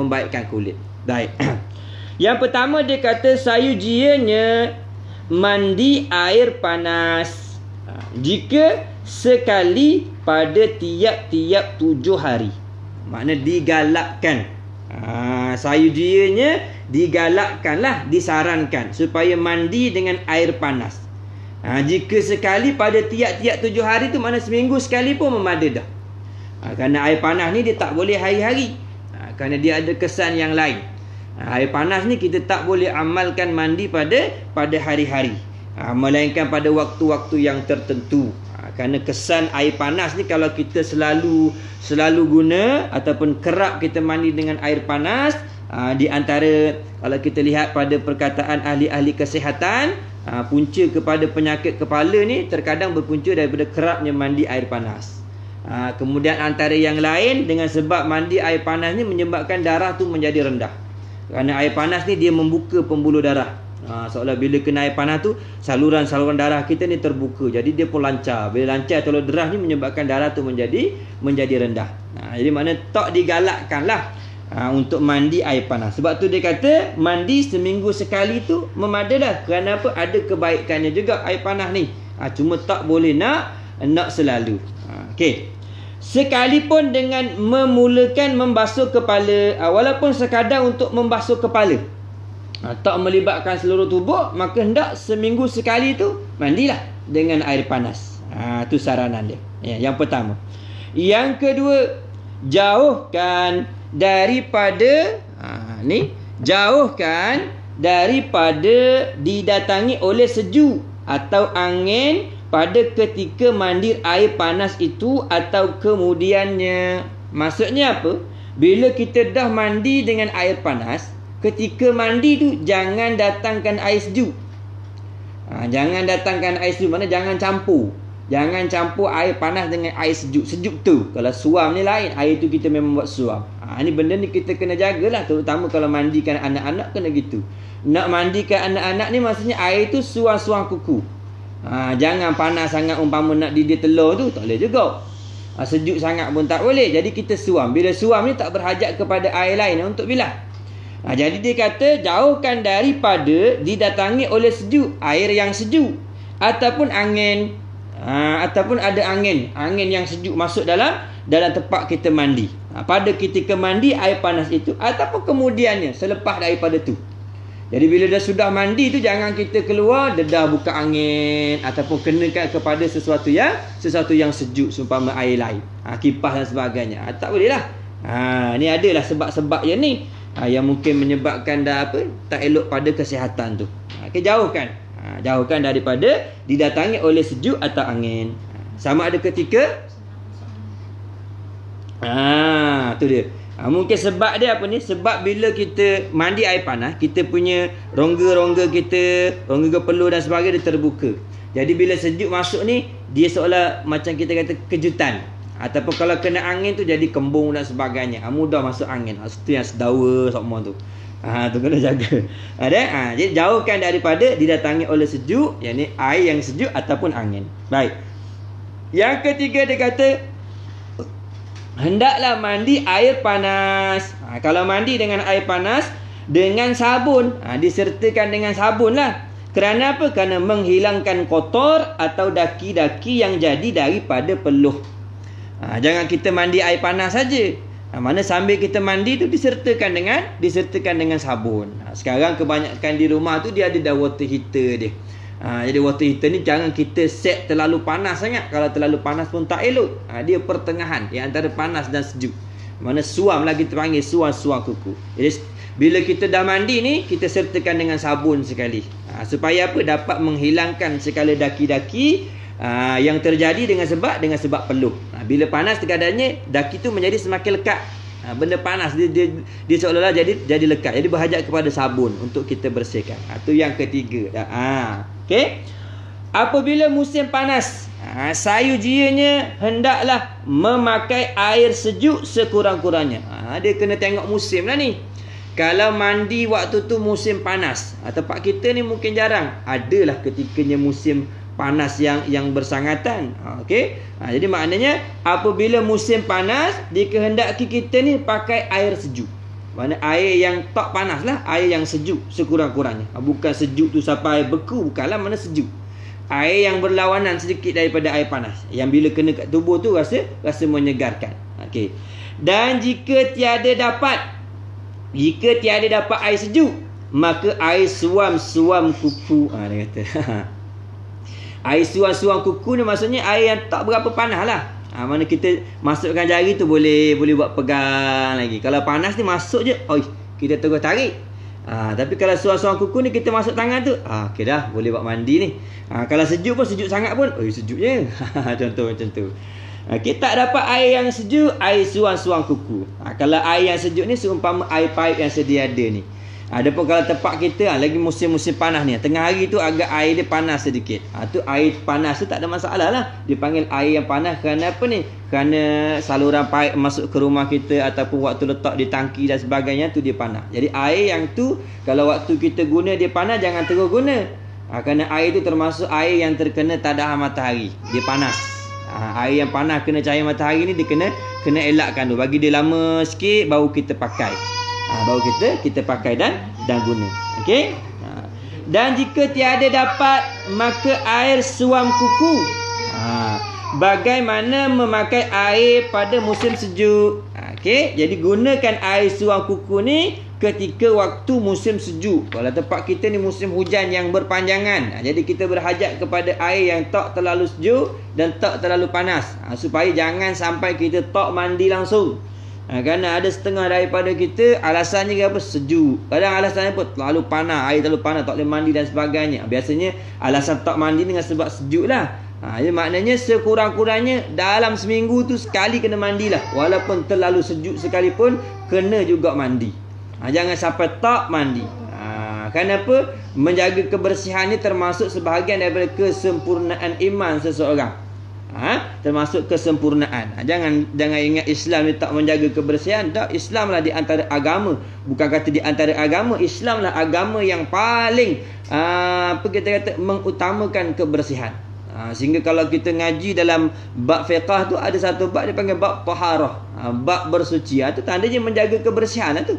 kulit. Baik. Yang pertama dia kata, sayujianya mandi air panas jika sekali pada tiap-tiap 7 hari. Makna digalakkan. Sayujianya digalakkanlah, disarankan supaya mandi dengan air panas. Jika sekali pada tiap-tiap 7 hari tu, mana seminggu sekali pun memada dah. Kerana air panas ni dia tak boleh hari-hari, kerana dia ada kesan yang lain. Air panas ni kita tak boleh amalkan mandi pada hari-hari, melainkan pada waktu-waktu yang tertentu. Kerana kesan air panas ni, kalau kita selalu guna ataupun kerap kita mandi dengan air panas, di antara kalau kita lihat pada perkataan ahli-ahli kesihatan, punca kepada penyakit kepala ni terkadang berpunca daripada kerapnya mandi air panas. Kemudian antara yang lain, dengan sebab mandi air panas ni menyebabkan darah tu menjadi rendah. Kerana air panas ni dia membuka pembuluh darah. Seolah bila kena air panas tu, saluran-saluran darah kita ni terbuka, jadi dia pun lancar. Bila lancar saluran darah ni menyebabkan darah tu menjadi rendah. Jadi makna tak digalakkan lah untuk mandi air panas. Sebab tu dia kata mandi seminggu sekali tu memadalah. Kerana apa? Ada kebaikannya juga air panas ni. Cuma tak boleh nak selalu. Okey. Sekalipun dengan memulakan membasuh kepala, walaupun sekadar untuk membasuh kepala, tak melibatkan seluruh tubuh, maka hendak seminggu sekali tu mandilah dengan air panas. Tu saranan dia. Yang pertama. Yang kedua, jauhkan daripada jauhkan daripada didatangi oleh sejuk atau angin pada ketika mandi air panas itu atau kemudiannya. Maksudnya apa? Bila kita dah mandi dengan air panas, ketika mandi tu jangan datangkan air sejuk. Jangan datangkan air sejuk, mana jangan campur. Jangan campur air panas dengan air sejuk. Sejuk tu, kalau suam ni lain, air tu kita memang buat suam. Ni benda ni kita kena jagalah, terutama kalau mandikan anak-anak kena gitu. Nak mandikan anak-anak ni maksudnya air tu suam-suam kuku. Jangan panas sangat, umpama nak didik telur tu tak boleh juga. Sejuk sangat pun tak boleh. Jadi kita suam. Bila suam ni tak berhajat kepada air lain untuk bilah. Jadi dia kata jauhkan daripada didatangi oleh sejuk, air yang sejuk ataupun angin, ataupun ada angin yang sejuk masuk dalam tempat kita mandi. Pada ketika mandi air panas itu ataupun kemudiannya selepas daripada tu. Jadi bila dah sudah mandi tu jangan kita keluar dedah buka angin ataupun kenakan kepada sesuatu yang sejuk, seumpama air lain, kipas dan sebagainya. Tak boleh lah. Ni adalah sebab-sebab yang ni yang mungkin menyebabkan tak elok pada kesihatan tu. Jauhkan daripada didatangi oleh sejuk atau angin. Sama ada ketika tu dia. Mungkin sebab dia apa ni? Sebab bila kita mandi air panas, kita punya rongga-rongga kita, rongga kepala dan sebagainya dia terbuka. Jadi bila sejuk masuk ni, dia seolah macam kita kata kejutan. Ataupun kalau kena angin tu jadi kembung dan sebagainya. Mudah masuk angin. Itu yang sedawa semua tu. Tu kena jaga. Jadi jauhkan daripada didatangi oleh sejuk, yakni air yang sejuk ataupun angin. Baik. Yang ketiga dia kata hendaklah mandi air panas. Kalau mandi dengan air panas dengan sabun, disertakan dengan sabun lah. Kerana apa? Kerana menghilangkan kotor atau daki-daki yang jadi daripada peluh. Jangan kita mandi air panas saja. Mana sambil kita mandi tu disertakan dengan sabun. Sekarang kebanyakan di rumah tu dia ada dah water heater dia. Jadi water heater ni jangan kita set terlalu panas sangat. Kalau terlalu panas pun tak elok. Dia pertengahan, di antara panas dan sejuk. Mana suam lah kita panggil, suam-suam kuku. Jadi bila kita dah mandi ni, kita sertakan dengan sabun sekali. Supaya apa? Dapat menghilangkan segala daki-daki yang terjadi dengan sebab peluh. Bila panas terkadangnya daki tu menjadi semakin lekat. Benda panas dia seolah-olah jadi lekat. Jadi berhajat kepada sabun untuk kita bersihkan. Itu yang ketiga. Okey. Apabila musim panas, sayujianya hendaklah memakai air sejuk sekurang-kurangnya. Dia kena tengok musim lah ni. Kalau mandi waktu tu musim panas, tempat kita ni mungkin jarang. Adalah ketikanya musim panas yang bersangatan. Okey. Jadi maknanya apabila musim panas, dikehendaki kita ni pakai air sejuk. Mana air yang tak panas lah, air yang sejuk sekurang-kurangnya. Bukan sejuk tu sampai beku, bukanlah, mana sejuk. Air yang berlawanan sedikit daripada air panas, yang bila kena kat tubuh tu rasa menyegarkan. Okey. Dan jika tiada dapat air sejuk, maka air suam-suam kuku. Dia kata air suam-suam kuku ni maksudnya air yang tak berapa panas lah. Mana kita masukkan jari tu boleh buat pegang lagi. Kalau panas ni masuk je, kita terus tarik. Tapi kalau suam-suam kuku ni kita masuk tangan tu, okey dah, boleh buat mandi ni. Kalau sejuk pun, sejuk sangat pun, sejuknya. Contoh macam tu. Kita tak dapat air yang sejuk, air suam-suam kuku. Kalau air yang sejuk ni seumpama air paip yang sedia ada ni. Adapun kalau tempat kita lagi musim-musim panas ni, tengah hari tu agak air dia panas sedikit. Tu air panas tu tak ada masalah lah. Dipanggil air yang panas kerana apa ni? Kerana saluran paip masuk ke rumah kita ataupun waktu letak di tangki dan sebagainya tu dia panas. Jadi air yang tu kalau waktu kita guna dia panas, jangan terus guna. Kerana air tu termasuk air yang terkena tadahan matahari. Dia panas. Air yang panas kena cahaya matahari ni dia kena elakkan tu. Bagi dia lama sikit baru kita pakai. Baru kita pakai dan guna. Okey? Dan jika tiada dapat, maka air suam kuku. Bagaimana memakai air pada musim sejuk? Okey, jadi gunakan air suam kuku ni ketika waktu musim sejuk. Kalau tempat kita ni musim hujan yang berpanjangan, jadi kita berhajat kepada air yang tak terlalu sejuk dan tak terlalu panas, supaya jangan sampai kita tak mandi langsung. Kerana ada setengah daripada kita alasannya apa? Sejuk. Kadang alasannya pun terlalu panas, air terlalu panas, tak boleh mandi dan sebagainya. Biasanya alasan tak mandi dengan sebab sejuk lah. Jadi maknanya sekurang-kurangnya dalam seminggu tu sekali kena mandilah. Walaupun terlalu sejuk sekalipun, kena juga mandi. Jangan sampai tak mandi. Kenapa? Menjaga kebersihan ni termasuk sebahagian daripada kesempurnaan iman seseorang. Termasuk kesempurnaan. Jangan ingat Islam ni tak menjaga kebersihan. Tak, Islam lah di antara agama. Bukan kata di antara agama, Islam lah agama yang paling kita kata mengutamakan kebersihan. Sehingga kalau kita ngaji dalam bab fiqah tu, ada satu bab dia panggil bab taharah, bab bersuci. Itu tandanya menjaga kebersihan lah tu.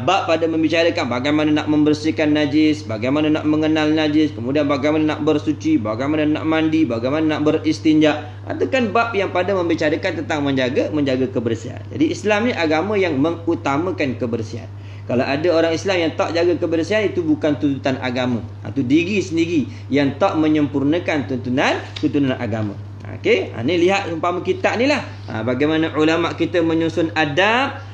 Bab pada membicarakan bagaimana nak membersihkan najis, bagaimana nak mengenal najis, kemudian bagaimana nak bersuci, bagaimana nak mandi, bagaimana nak beristinja. Itu kan bab yang pada membicarakan tentang menjaga kebersihan. Jadi Islam ni agama yang mengutamakan kebersihan. Kalau ada orang Islam yang tak jaga kebersihan, itu bukan tuntutan agama. Itu diri sendiri yang tak menyempurnakan tuntunan agama. Okey, ni lihat umpama kitab ni lah. Bagaimana ulama kita menyusun adab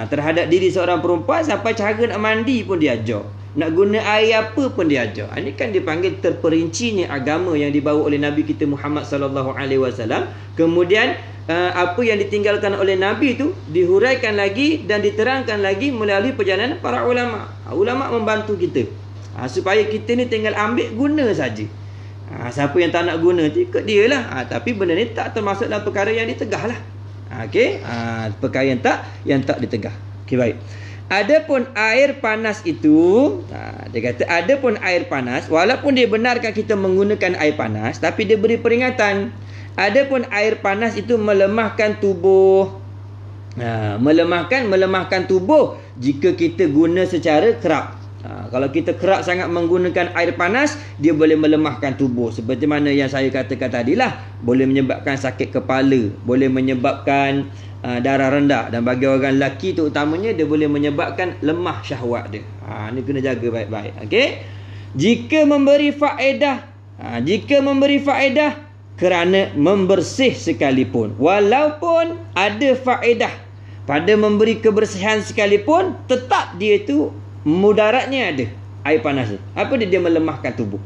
terhadap diri seorang perempuan, sampai cara nak mandi pun dia ajar, nak guna air apa pun dia ajar. Ini kan dipanggil terperincinya agama yang dibawa oleh Nabi kita Muhammad sallallahu alaihi wasallam. Kemudian apa yang ditinggalkan oleh Nabi itu dihuraikan lagi dan diterangkan lagi melalui perjalanan para ulama. Ulama membantu kita supaya kita ni tinggal ambil guna saja. Siapa yang tak nak guna ikut dia lah. Tapi benda ni tak termasuk dalam perkara yang ditegah lah. Okey, perkara yang tak ditegah. Okey, baik. Adapun air panas itu, dia kata adapun air panas, walaupun dia benarkan kita menggunakan air panas, tapi dia beri peringatan. Adapun air panas itu melemahkan tubuh. Melemahkan tubuh jika kita guna secara kerap. Kalau kita kerap sangat menggunakan air panas, dia boleh melemahkan tubuh. Seperti mana yang saya katakan tadilah, boleh menyebabkan sakit kepala, boleh menyebabkan darah rendah, dan bagi orang lelaki tu utamanya dia boleh menyebabkan lemah syahwat dia. Ni kena jaga baik-baik. Okey. Jika memberi faedah kerana membersih sekalipun, walaupun ada faedah pada memberi kebersihan sekalipun, tetap dia tu mudaratnya ada. Air panas tu apa dia melemahkan tubuh.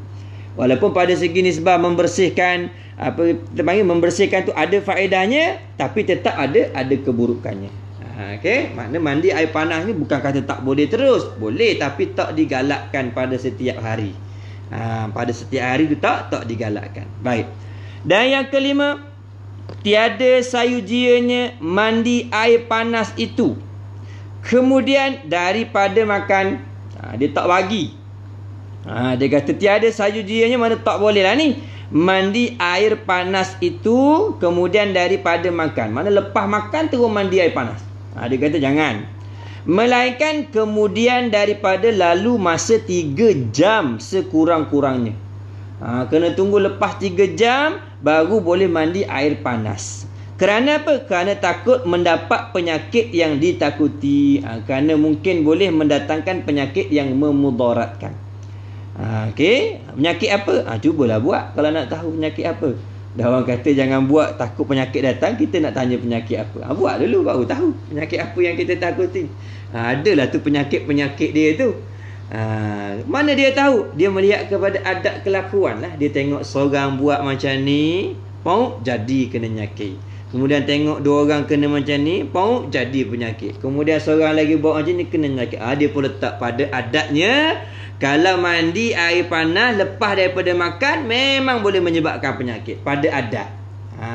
Walaupun pada segi nisbah membersihkan, apa kita panggil membersihkan tu ada faedahnya, tapi tetap ada keburukannya. Okey, makna mandi air panas ni bukan kata tak boleh terus, boleh, tapi tak digalakkan pada setiap hari. Pada setiap hari tu tak digalakkan. Baik. Dan yang kelima, tiada sayujianya mandi air panas itu. Kemudian daripada makan, dia tak bagi. Dia kata tiada sayujianya, mana tak boleh lah ni mandi air panas itu kemudian daripada makan. Mana lepas makan terus mandi air panas. Dia kata jangan. Melainkan kemudian daripada lalu masa 3 jam sekurang-kurangnya. Kena tunggu lepas 3 jam baru boleh mandi air panas. Kerana apa? Kerana takut mendapat penyakit yang ditakuti. Kerana mungkin boleh mendatangkan penyakit yang memudaratkan. Okey, penyakit apa? Cubalah buat kalau nak tahu penyakit apa. Dah orang kata jangan buat takut penyakit datang, kita nak tanya penyakit apa. Buat dulu baru tahu penyakit apa yang kita takuti. Adalah tu penyakit-penyakit dia tu. Mana dia tahu? Dia melihat kepada adat kelakuan lah. Dia tengok seorang buat macam ni, mau jadi kena nyakit. Kemudian tengok dua orang kena macam ni, mau jadi penyakit. Kemudian seorang lagi buat macam ni, kena nyakit. Dia pun letak pada adatnya, kalau mandi air panas lepas daripada makan, memang boleh menyebabkan penyakit. Pada adat.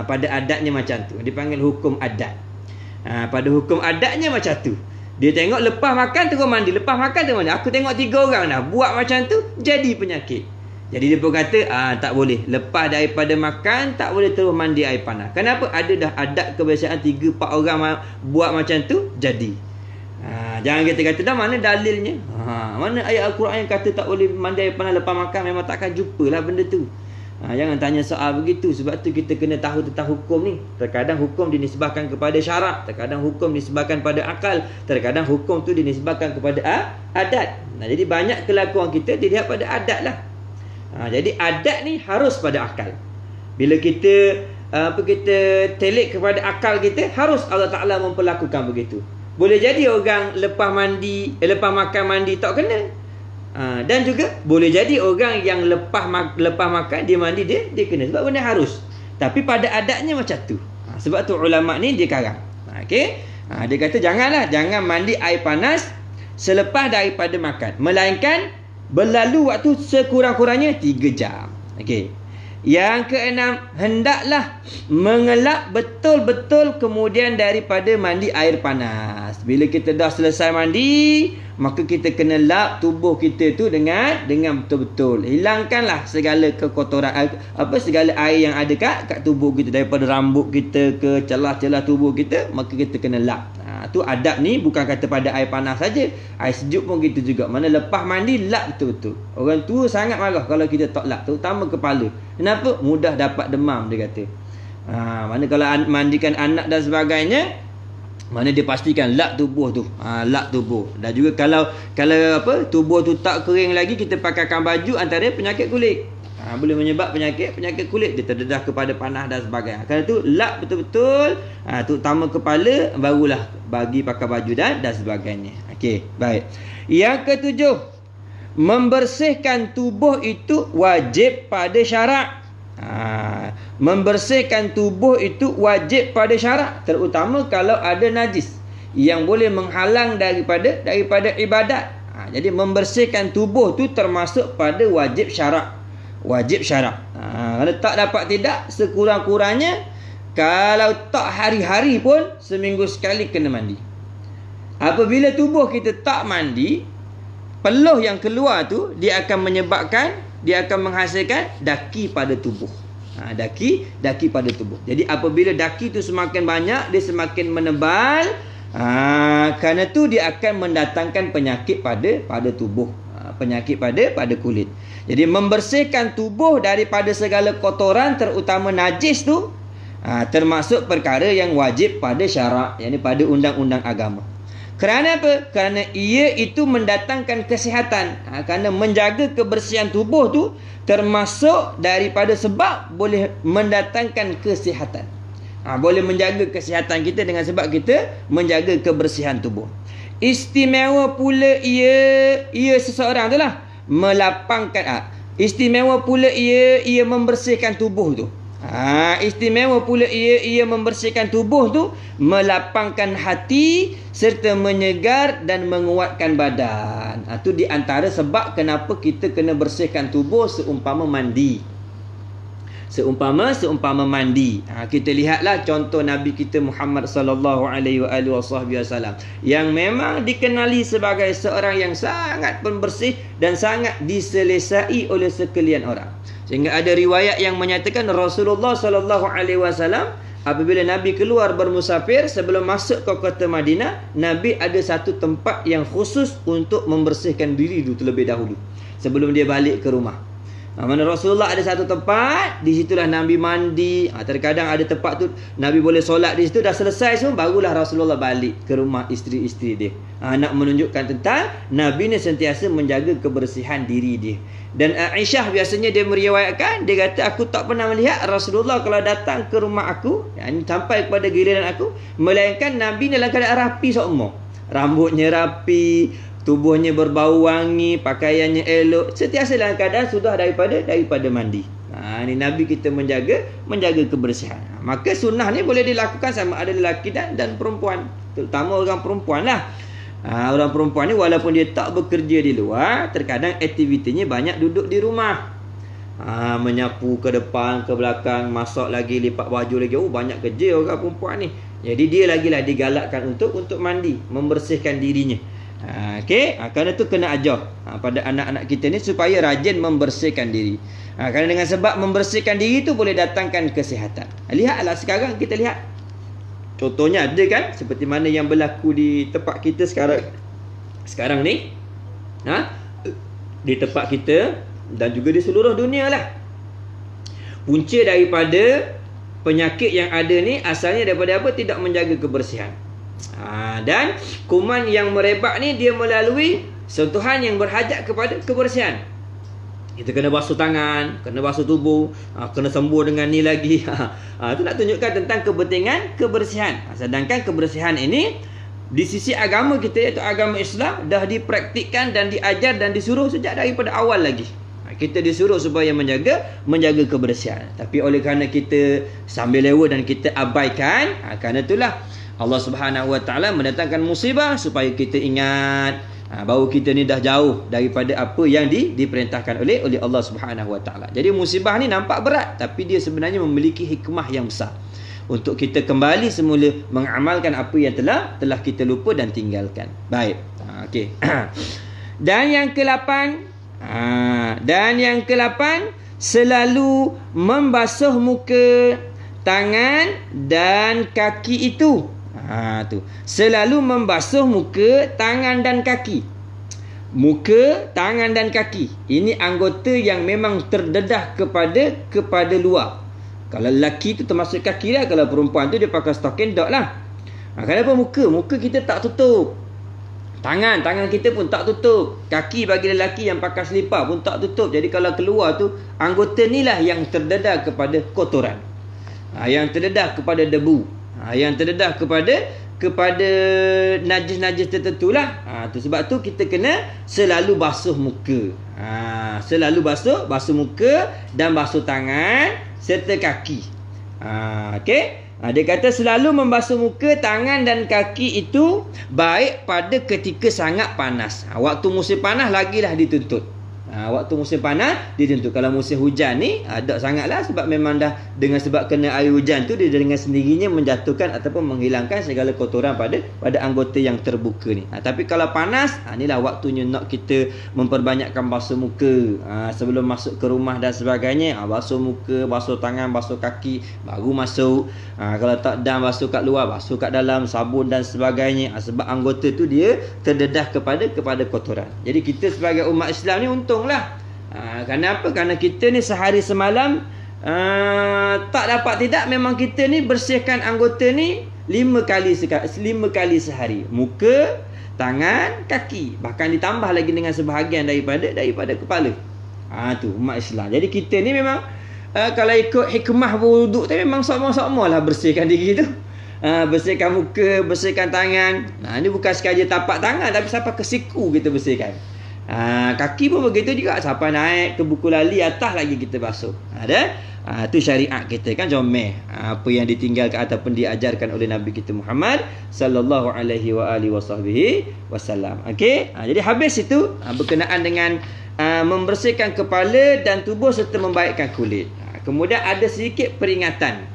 Pada adatnya macam tu. Dipanggil hukum adat. Pada hukum adatnya macam tu. Dia tengok lepas makan terus mandi. Lepas makan terus mandi. Aku tengok 3 orang dah buat macam tu, jadi penyakit. Jadi dia pun kata, tak boleh. Lepas daripada makan, tak boleh terus mandi air panas. Kenapa? Ada dah adat kebiasaan 3-4 orang buat macam tu, jadi. Jangan kita kata, dah mana dalilnya? Mana ayat Al-Quran yang kata tak boleh mandi air panas lepas makan? Memang takkan jumpa lah benda tu. Jangan tanya soal begitu. Sebab tu kita kena tahu tentang hukum ni. Terkadang hukum dinisbahkan kepada syarak, terkadang hukum dinisbahkan pada akal, terkadang hukum tu dinisbahkan kepada adat. Jadi banyak kelakuan kita dilihat pada adat lah. Jadi adat ni harus pada akal. Bila kita kita telik kepada akal kita, harus Allah Ta'ala memperlakukan begitu. Boleh jadi orang lepas makan mandi tak kena. Dan juga boleh jadi orang yang lepas makan dia mandi, dia kena. Sebab benda harus. Tapi pada adatnya macam tu. Sebab tu ulama ni dia karang. Okey. Dia kata jangan mandi air panas selepas daripada makan, melainkan berlalu waktu sekurang-kurangnya 3 jam. Okey. Yang keenam, hendaklah mengelak betul-betul kemudian daripada mandi air panas. Bila kita dah selesai mandi, maka kita kena lap tubuh kita tu dengan betul-betul. Hilangkanlah segala kekotoran, segala air yang ada kat tubuh kita, daripada rambut kita ke celah-celah tubuh kita, maka kita kena lap. Tu adab ni bukan kata pada air panas saja, air sejuk pun gitu juga. Mana lepas mandi lap betul-betul. Orang tua sangat marah kalau kita tak lap, terutama kepala. Kenapa? Mudah dapat demam, dia kata. Mana kalau mandikan anak dan sebagainya, mana dia pastikan lap tubuh tu. Lap tubuh. Dan juga kalau tubuh tu tak kering lagi, kita pakaikan baju, antara penyakit kulit. Boleh menyebab penyakit kulit, dia terdedah kepada panas dan sebagainya. Kerana tu lap betul-betul, terutama kepala, barulah bagi pakai baju dan sebagainya. Okey, baik. Yang ketujuh, membersihkan tubuh itu wajib pada syarak. Membersihkan tubuh itu wajib pada syarak, terutama kalau ada najis yang boleh menghalang daripada ibadat. Jadi membersihkan tubuh tu termasuk pada wajib syarak. Wajib syarak. Kalau tak dapat tidak, sekurang-kurangnya kalau tak hari-hari pun seminggu sekali kena mandi. Apabila tubuh kita tak mandi, peluh yang keluar tu dia akan menghasilkan daki pada tubuh. Daki pada tubuh. Jadi apabila daki tu semakin banyak, dia semakin menebal. Kerana tu dia akan mendatangkan penyakit pada tubuh. Penyakit pada kulit. Jadi membersihkan tubuh daripada segala kotoran, terutama najis tu, termasuk perkara yang wajib pada syarak, yakni pada undang-undang agama. Kerana apa? Kerana ia itu mendatangkan kesihatan. Kerana menjaga kebersihan tubuh tu termasuk daripada sebab boleh mendatangkan kesihatan. Boleh menjaga kesihatan kita dengan sebab kita menjaga kebersihan tubuh. Istimewa pula ia seseorang tu lah melapangkan, istimewa pula ia membersihkan tubuh tu. Istimewa pula ia membersihkan tubuh tu, melapangkan hati serta menyegar dan menguatkan badan. Itu di antara sebab kenapa kita kena bersihkan tubuh seumpama mandi. Seumpama mandi. Kita lihatlah contoh Nabi kita Muhammad sallallahu alaihi wasallam yang memang dikenali sebagai seorang yang sangat pembersih dan sangat diselesai oleh sekalian orang. Sehingga ada riwayat yang menyatakan Rasulullah sallallahu alaihi wasallam apabila Nabi keluar bermusafir, sebelum masuk ke kota Madinah, Nabi ada satu tempat yang khusus untuk membersihkan diri dulu terlebih dahulu sebelum dia balik ke rumah. Mana Rasulullah ada satu tempat, di situlah Nabi mandi. Terkadang ada tempat tu Nabi boleh solat di situ, dah selesai semua, barulah Rasulullah balik ke rumah isteri-isteri dia. Nak menunjukkan tentang Nabi ni sentiasa menjaga kebersihan diri dia. Dan Aisyah biasanya dia meriwayatkan, dia kata aku tak pernah melihat Rasulullah kalau datang ke rumah aku, sampai kepada giliran aku, melainkan Nabi dalam keadaan rapi semua. Rambutnya rapi, tubuhnya berbau wangi, pakaiannya elok, sentiasa dalam keadaan sudah daripada mandi. Ni Nabi kita menjaga kebersihan. Maka sunnah ni boleh dilakukan sama ada lelaki dan perempuan, terutama orang perempuan lah. Orang perempuan ni walaupun dia tak bekerja di luar, terkadang aktivitinya banyak duduk di rumah. Menyapu ke depan, ke belakang, masak lagi, lipat baju lagi. Banyak kerja orang perempuan ni. Jadi dia lagilah digalakkan untuk mandi, membersihkan dirinya. Kerana tu kena ajar pada anak-anak kita ni supaya rajin membersihkan diri. Kerana dengan sebab membersihkan diri tu boleh datangkan kesihatan. Lihatlah sekarang, kita lihat contohnya ada kan, seperti mana yang berlaku di tempat kita sekarang ni, di tempat kita dan juga di seluruh dunia lah. Punca daripada penyakit yang ada ni asalnya daripada apa? Tidak menjaga kebersihan. Dan kuman yang merebak ni dia melalui sentuhan yang berhajat kepada kebersihan. Kita kena basuh tangan, kena basuh tubuh, kena sembuh dengan ni lagi. Itu nak tunjukkan tentang kepentingan kebersihan. Sedangkan kebersihan ini di sisi agama kita, iaitu agama Islam, dah dipraktikkan dan diajar dan disuruh sejak daripada awal lagi. Kita disuruh supaya menjaga kebersihan. Tapi oleh kerana kita sambil lewat dan kita abaikan, kerana itulah Allah Subhanahu Wa Taala mendatangkan musibah supaya kita ingat bahawa kita ni dah jauh daripada apa yang diperintahkan oleh Allah Subhanahu Wa Taala. Jadi musibah ni nampak berat, tapi dia sebenarnya memiliki hikmah yang besar untuk kita kembali semula mengamalkan apa yang telah kita lupa dan tinggalkan. Baik. Okey. Dan yang ke-8, selalu membasuh muka, tangan dan kaki itu. Selalu membasuh muka, tangan dan kaki. Muka, tangan dan kaki. Ini anggota yang memang terdedah kepada luar. Kalau lelaki tu termasuk kaki lah. Kalau perempuan tu dia pakai stocking dot lah. Kenapa muka? Muka kita tak tutup. Tangan kita pun tak tutup. Kaki bagi lelaki yang pakai selipar pun tak tutup. Jadi kalau keluar tu, anggota ni lah yang terdedah kepada kotoran, yang terdedah kepada debu, yang terdedah kepada najis-najis tertentu lah. Tu sebab tu kita kena selalu basuh muka. Selalu basuh muka dan basuh tangan serta kaki. Okey. Dia kata selalu membasuh muka, tangan dan kaki itu baik pada ketika sangat panas. Waktu musim panas lagilah dituntut. Waktu musim panas dituntut. Kalau musim hujan ni tak sangatlah, sebab memang dah dengan sebab kena air hujan tu dia dengan sendirinya menjatuhkan ataupun menghilangkan segala kotoran pada anggota yang terbuka ni. Tapi kalau panas, inilah waktunya nak kita memperbanyakkan basuh muka. Sebelum masuk ke rumah dan sebagainya, basuh muka, basuh tangan, basuh kaki baru masuk. Kalau tak dan basuh kat luar, basuh kat dalam, sabun dan sebagainya. Sebab anggota tu dia terdedah kepada kotoran. Jadi kita sebagai umat Islam ni untung lah. Kenapa? Kerana kita ni sehari semalam tak dapat tidak, memang kita ni bersihkan anggota ni 5 kali sehari. Muka, tangan, kaki, bahkan ditambah lagi dengan sebahagian daripada kepala. Tu umat Islam. Jadi kita ni memang kalau ikut hikmah wuduk tu, memang sama-sama lah bersihkan diri tu. Bersihkan muka, bersihkan tangan. Ini bukan sekadar tapak tangan, tapi sampai ke siku kita bersihkan. Kaki pun begitu juga, sampai naik ke buku lali atas lagi kita basuh. Itu syariat kita kan, comel apa yang ditinggalkan ataupun diajarkan oleh Nabi kita Muhammad sallallahu alaihi wasallam. Okey, jadi habis itu berkenaan dengan membersihkan kepala dan tubuh serta membaikkan kulit. Kemudian ada sedikit peringatan.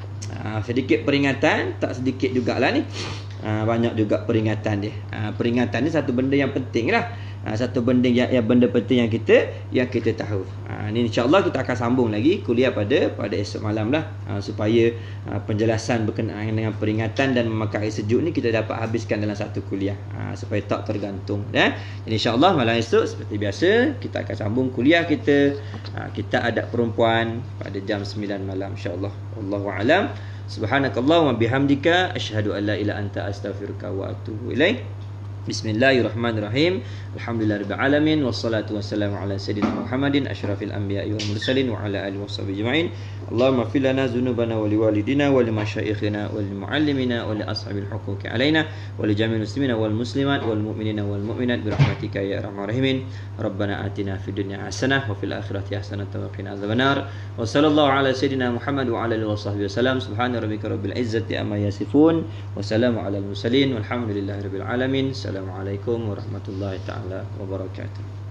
Tak sedikit jugalah ni. Banyak juga peringatan dia. Peringatan ni satu benda yang penting lah. Satu benda yang benda penting yang kita tahu. Ni insya-Allah kita akan sambung lagi kuliah pada esok malam lah, supaya penjelasan berkenaan dengan peringatan dan memakai sejuk ni kita dapat habiskan dalam satu kuliah, supaya tak tergantung. Jadi insya-Allah malam esok seperti biasa kita akan sambung kuliah kita. Kita adab perempuan pada jam 9 malam insya-Allah. Wallahu a'lam. Subhanakallahumma bihamdika asyhadu an la ilaha illa anta astaghfiruka wa atubu ilaik. Bismillahirrahmanirrahim. Alhamdulillahirabbil alamin wassalatu wassalamu ala sayyidina Muhammadin asyrafil anbiya'i wal mursalin wa ala alihi washabihi ajma'in. Allahumma fil lana dzunubana wa liwalidina wa limasyayikhina wa limuallimina wa li ashabil huquqi alaina wa li jami'il muslimina wal muslimat wal mu'minina wal mu'minat bi rahmatika ya arhamar rahimin. Rabbana atina fid dunya hasanah wa fil akhirati hasanah wa qina adzabannar. Wa sallallahu ala sayyidina Muhammad wa ala alihi washabihi wasallam. Subhana rabbika rabbil izzati amma yasifun wa salamun alal mursalin walhamdulillahirabbil alamin. Assalamualaikum warahmatullahi taala wabarakatuh.